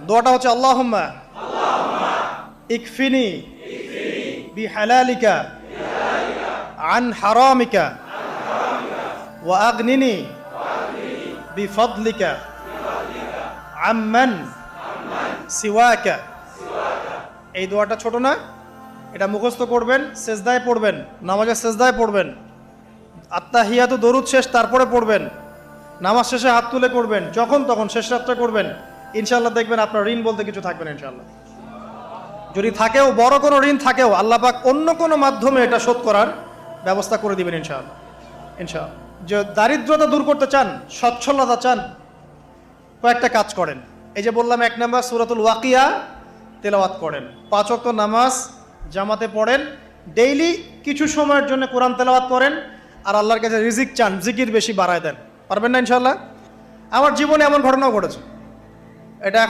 দোয়াটা হচ্ছে আল্লাহুম্মা ইকফিনি বিহালালিকা আন হারামিকা ওয়া আগনিনি বিফদলিকা আম্মান সিওয়াকা। এই দোয়াটা ছোট না, এটা মুখস্থ করবেন, সেজদায় পড়বেন, নামাজের সেজদায় পড়বেন, আত্তাহিয়াতু দরুদ শেষ তারপরে পড়বেন, নামাজ শেষে হাত তুলে করবেন, যখন তখন শেষ রাত্রে করবেন। ইনশাআল্লাহ দেখবেন আপনার ঋণ বলতে কিছু থাকবে না ইনশাআল্লাহ। যদি থাকেও, বড় কোনো ঋণ থাকেও, আল্লাহ পাক অন্য কোনো মাধ্যমে এটা শোধ করার ব্যবস্থা করে দিবেন ইনশাআল্লাহ। ইনশাআল্লাহ। যে দারিদ্রতা দূর করতে চান, সচ্ছলতা চান, কয়েকটা কাজ করেন। এই যে বললাম, 1 নাম্বার সূরাতুল ওয়াকিয়া তেলাওয়াত করেন, 5 ওয়াক্ত নামাজ জামাতে পড়েন, ডেইলি কিছু সময়ের জন্য কোরআন তেলাওয়াত করেন, আর আল্লাহর কাছে রিজিক চান, জিকির বেশি বাড়ায় দেন। পারবেন না ইনশাআল্লাহ? আমার জীবনে এমন ঘটনাও ঘটেছে, এটা এখন